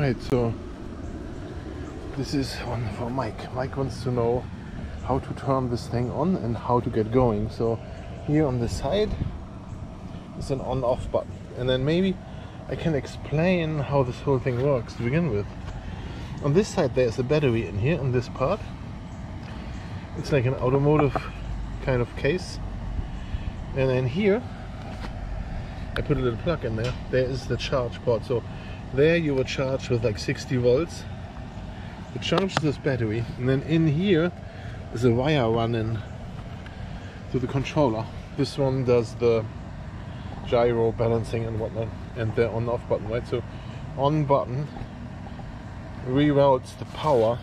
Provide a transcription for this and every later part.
Right, so this is one for Mike. Mike wants to know how to turn this thing on and how to get going. So here on the side is an on-off button, and then maybe I can explain how this whole thing works to begin with. On this side there's a battery in here, in this part. It's like an automotive kind of case, and then here I put a little plug in there. There is the charge port. So there you will charge with like 60 volts. It charges this battery, and then in here is a wire running to the controller. This one does the gyro balancing and whatnot, and the on-off button, right? So on button reroutes the power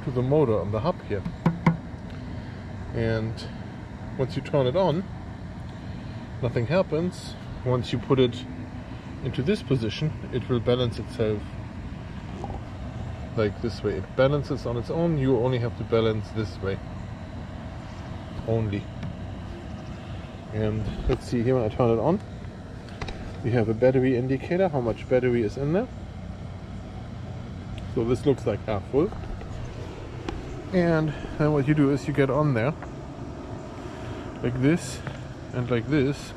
to the motor on the hub here, and once you turn it on, nothing happens. Once you put it into this position, it will balance itself like this way. It balances on its own. You only have to balance this way only. And let's see here, when I turn it on, we have a battery indicator, how much battery is in there. So this looks like half full. And then what you do is you get on there like this and like this,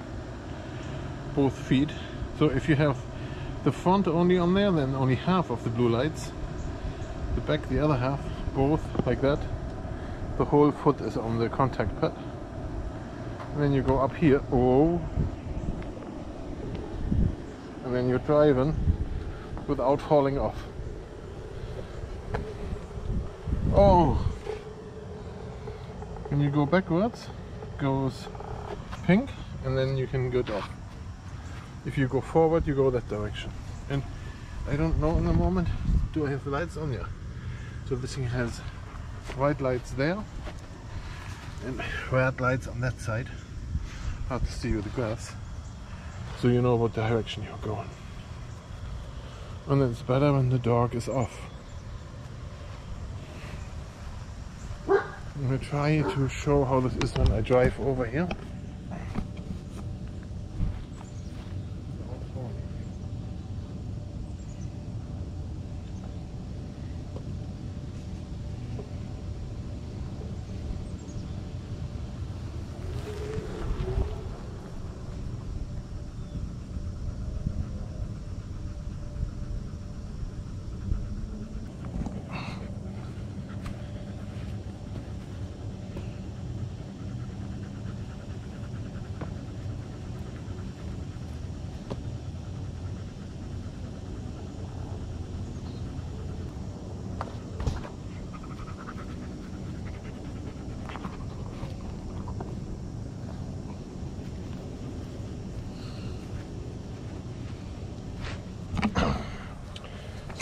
both feet. So if you have the front only on there, then only half of the blue lights. The back, the other half, both like that. The whole foot is on the contact pad. And then you go up here, oh, and then you're driving without falling off. Oh, when you go backwards, it goes pink, and then you can go off. If you go forward, you go that direction. And I don't know in the moment, do I have the lights on? Yeah. So this thing has white lights there and red lights on that side. Hard to see with the glass, so you know what direction you're going. And it's better when the dog is off. I'm going to try to show how this is when I drive over here.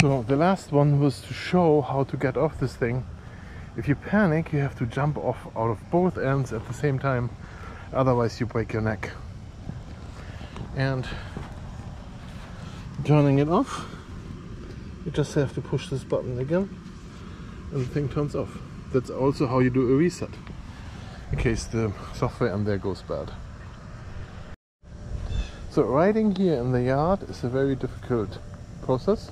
So the last one was to show how to get off this thing. If you panic, you have to jump off out of both ends at the same time, otherwise you break your neck. And turning it off, you just have to push this button again and the thing turns off. That's also how you do a reset, in case the software in there goes bad. So riding here in the yard is a very difficult process,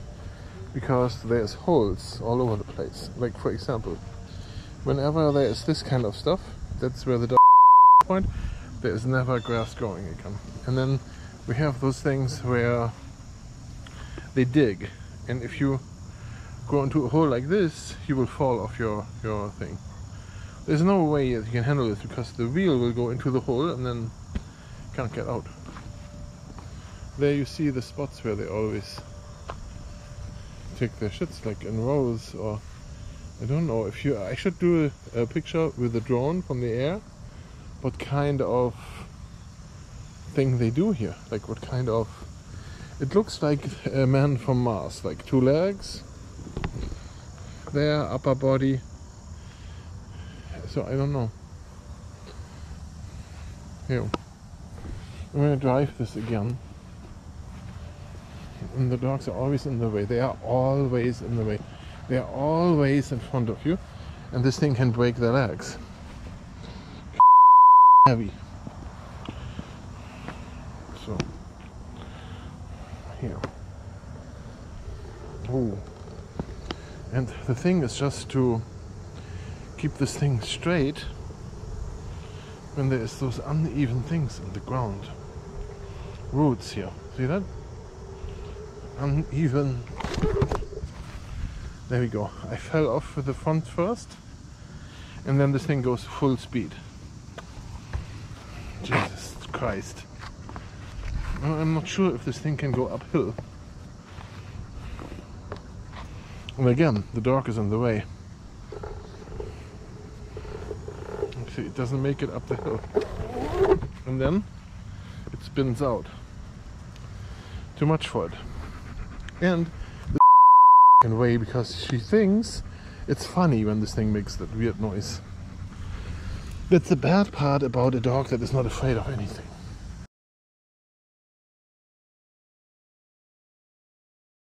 because there's holes all over the place. Like for example, whenever there is this kind of stuff, that's where the dog point, there is never grass growing again. And then we have those things where they dig, and if you go into a hole like this, you will fall off your thing. There's no way that you can handle this, because the wheel will go into the hole and then can't get out. There you see the spots where they always take their shits, like in rows, or I don't know. If you, I should do a picture with a drone from the air, what kind of thing they do here, like what kind of, it looks like a man from Mars, like 2 legs there, upper body. So I don't know. Here, I'm gonna drive this again. And the dogs are always in the way. They are always in the way. They are always in front of you, and this thing can break their legs. Heavy. So here. Ooh. And the thing is just to keep this thing straight when there's those uneven things in the ground. Roots here. See that? Uneven. There we go. I fell off with the front first, and then this thing goes full speed. Jesus Christ. I'm not sure if this thing can go uphill. And again, the dog is in the way. See, it doesn't make it up the hill. And then it spins out. Too much for it. And the in way because she thinks it's funny when this thing makes that weird noise. That's the bad part about a dog that is not afraid of anything.